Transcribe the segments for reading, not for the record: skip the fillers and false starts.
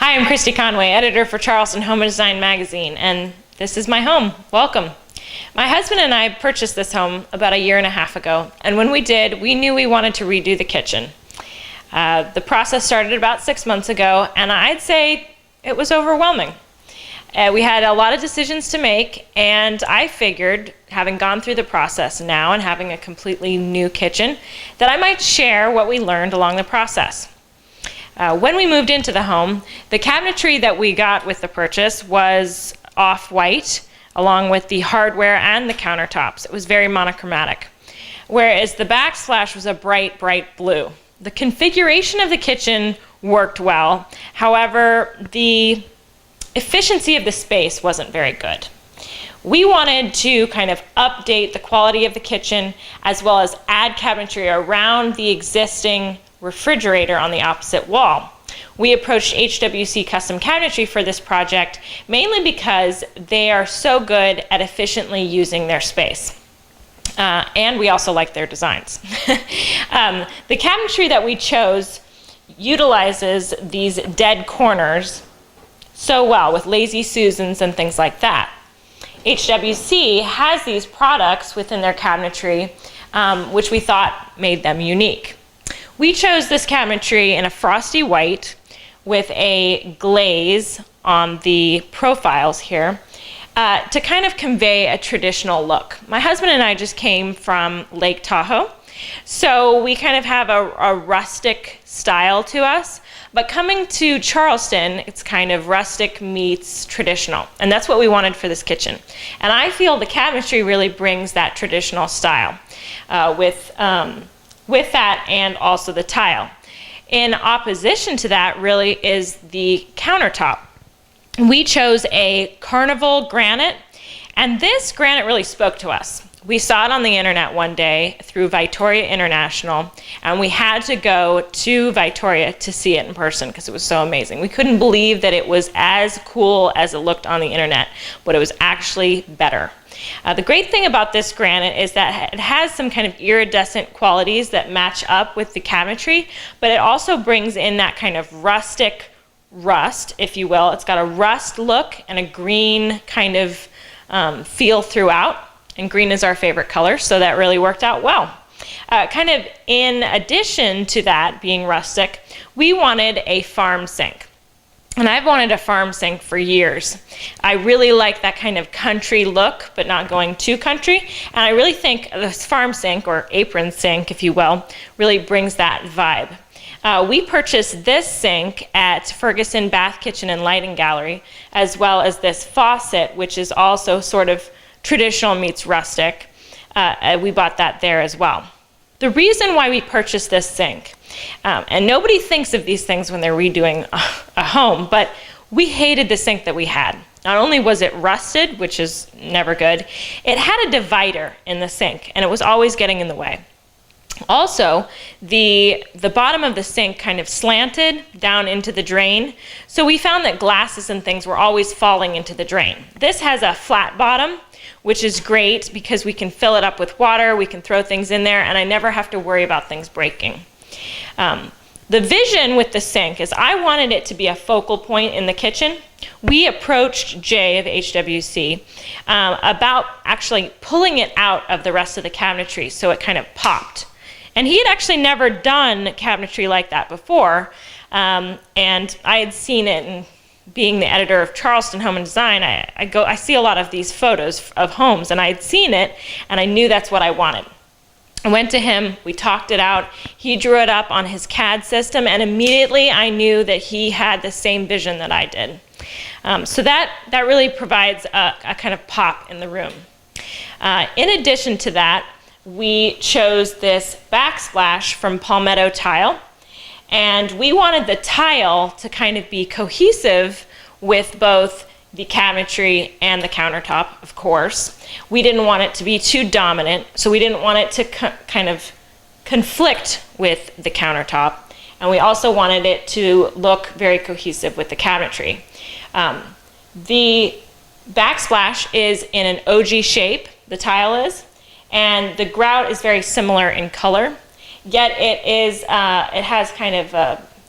Hi, I'm Christy Conway, editor for Charleston Home and Design magazine, and this is my home. Welcome. My husband and I purchased this home about a year and a half ago, and when we did, we knew we wanted to redo the kitchen. The process started about 6 months ago, and I'd say it was overwhelming. We had a lot of decisions to make, and I figured, having gone through the process now and having a completely new kitchen, that I might share what we learned along the process. When we moved into the home, the cabinetry that we got with the purchase was off-white, along with the hardware and the countertops. It was very monochromatic, whereas the backsplash was a bright, bright blue. The configuration of the kitchen worked well. However, the efficiency of the space wasn't very good. We wanted to kind of update the quality of the kitchen as well as add cabinetry around the existing refrigerator on the opposite wall. We approached HWC Custom Cabinetry for this project mainly because they are so good at efficiently using their space. And we also like their designs. The cabinetry that we chose utilizes these dead corners so well with Lazy Susans and things like that. HWC has these products within their cabinetry which we thought made them unique. We chose this cabinetry in a frosty white with a glaze on the profiles here to kind of convey a traditional look. My husband and I just came from Lake Tahoe, so we kind of have a rustic style to us, but coming to Charleston, it's kind of rustic meets traditional, and that's what we wanted for this kitchen. And I feel the cabinetry really brings that traditional style with that and also the tile. In opposition to that really is the countertop. We chose a Carnival granite, and this granite really spoke to us. We saw it on the internet one day through Victoria International, and we had to go to Victoria to see it in person because it was so amazing. We couldn't believe that it was as cool as it looked on the internet, but it was actually better. The great thing about this granite is that it has some kind of iridescent qualities that match up with the cabinetry, but it also brings in that kind of rustic rust, if you will. It's got a rust look and a green kind of feel throughout, and green is our favorite color, so that really worked out well. Kind of in addition to that being rustic, we wanted a farm sink. And I've wanted a farm sink for years. I really like that kind of country look, but not going too country. And I really think this farm sink, or apron sink, if you will, really brings that vibe. We purchased this sink at Ferguson Bath Kitchen and Lighting Gallery, as well as this faucet, which is also sort of traditional meets rustic. We bought that there as well. The reason why we purchased this sink, and nobody thinks of these things when they're redoing a home, but we hated the sink that we had. Not only was it rusted, which is never good, it had a divider in the sink, and it was always getting in the way. Also, the bottom of the sink kind of slanted down into the drain, so we found that glasses and things were always falling into the drain. This has a flat bottom, which is great because we can fill it up with water, we can throw things in there, and I never have to worry about things breaking. The vision with the sink is I wanted it to be a focal point in the kitchen. We approached Jay of HWC about actually pulling it out of the rest of the cabinetry so it kind of popped. And he had actually never done cabinetry like that before, and I had seen it, and being the editor of Charleston Home and Design, I see a lot of these photos of homes, and I had seen it, and I knew that's what I wanted. I went to him, we talked it out, he drew it up on his CAD system, and immediately I knew that he had the same vision that I did. So that really provides a kind of pop in the room. In addition to that, we chose this backsplash from Palmetto Tile, and we wanted the tile to kind of be cohesive with both the cabinetry and the countertop, of course. We didn't want it to be too dominant, so we didn't want it to kind of conflict with the countertop, and we also wanted it to look very cohesive with the cabinetry. The backsplash is in an OG shape, the tile is, and the grout is very similar in color, yet it has kind of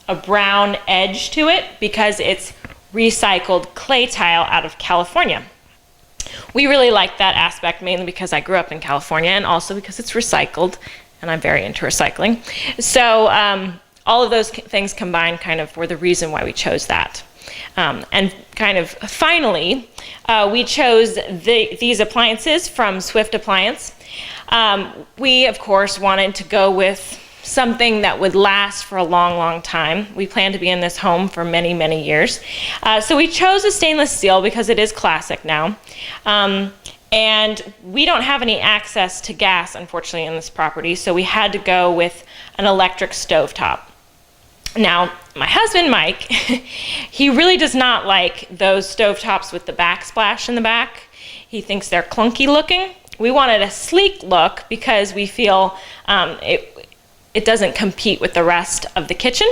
a brown edge to it because it's recycled clay tile out of California. We really like that aspect, mainly because I grew up in California and also because it's recycled, and I'm very into recycling. So all of those things combined kind of were the reason why we chose that. And kind of finally, we chose these appliances from Swift Appliance. We, of course, wanted to go with something that would last for a long, long time. We plan to be in this home for many, many years. So we chose a stainless steel because it is classic now. And we don't have any access to gas, unfortunately, in this property, so we had to go with an electric stovetop. Now, my husband, Mike, he really does not like those stovetops with the backsplash in the back. He thinks they're clunky looking. We wanted a sleek look because we feel it doesn't compete with the rest of the kitchen.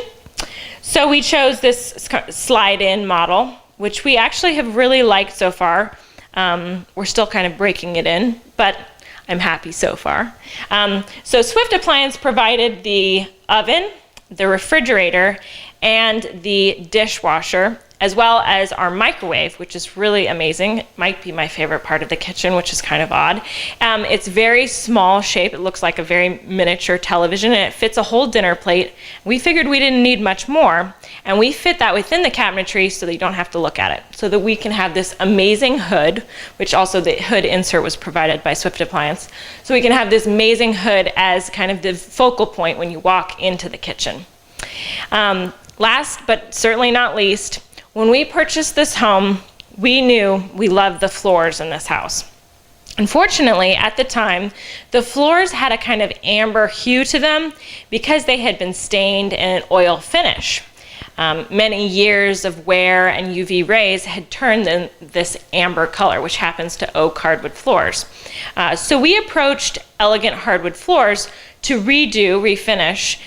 So we chose this slide-in model, which we actually have really liked so far. We're still kind of breaking it in, but I'm happy so far. So Swift Appliance provided the oven, the refrigerator, and the dishwasher, as well as our microwave, which is really amazing. It might be my favorite part of the kitchen, which is kind of odd. It's very small shape. It looks like a very miniature television, and it fits a whole dinner plate. We figured we didn't need much more, and we fit that within the cabinetry so that you don't have to look at it, so that we can have this amazing hood, which also the hood insert was provided by Swift Appliance. So we can have this amazing hood as kind of the focal point when you walk into the kitchen. Last but certainly not least, when we purchased this home, we knew we loved the floors in this house. Unfortunately, at the time, the floors had a kind of amber hue to them because they had been stained in an oil finish. Many years of wear and UV rays had turned this amber color, which happens to oak hardwood floors. So we approached Elegant Hardwood Floors to refinish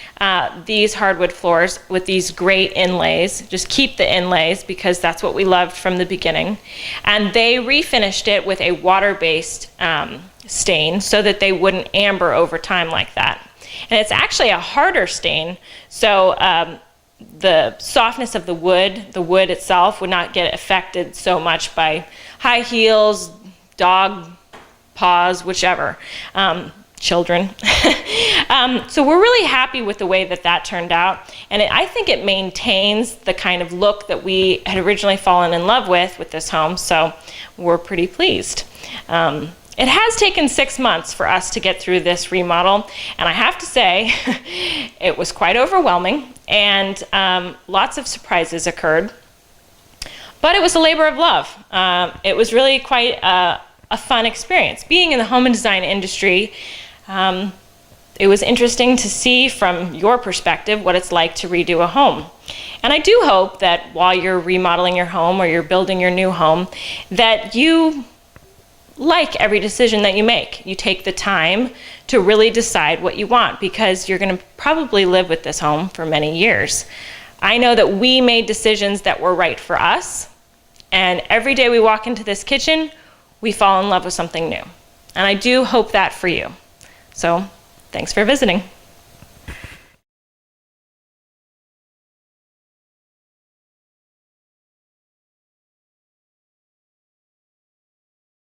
these hardwood floors with these great inlays. Just keep the inlays because that's what we loved from the beginning. And they refinished it with a water-based stain so that they wouldn't amber over time like that. And it's actually a harder stain, so the softness of the wood itself would not get affected so much by high heels, dog paws, whichever. Children. So we're really happy with the way that turned out, and I think it maintains the kind of look that we had originally fallen in love with this home, so we're pretty pleased. It has taken 6 months for us to get through this remodel, and I have to say it was quite overwhelming, and lots of surprises occurred, but it was a labor of love. It was really quite a fun experience. Being in the home and design industry, it was interesting to see from your perspective what it's like to redo a home. And I do hope that while you're remodeling your home or you're building your new home, that you like every decision that you make. You take the time to really decide what you want, because you're going to probably live with this home for many years. I know that we made decisions that were right for us, and every day we walk into this kitchen, we fall in love with something new. And I do hope that for you. So, thanks for visiting.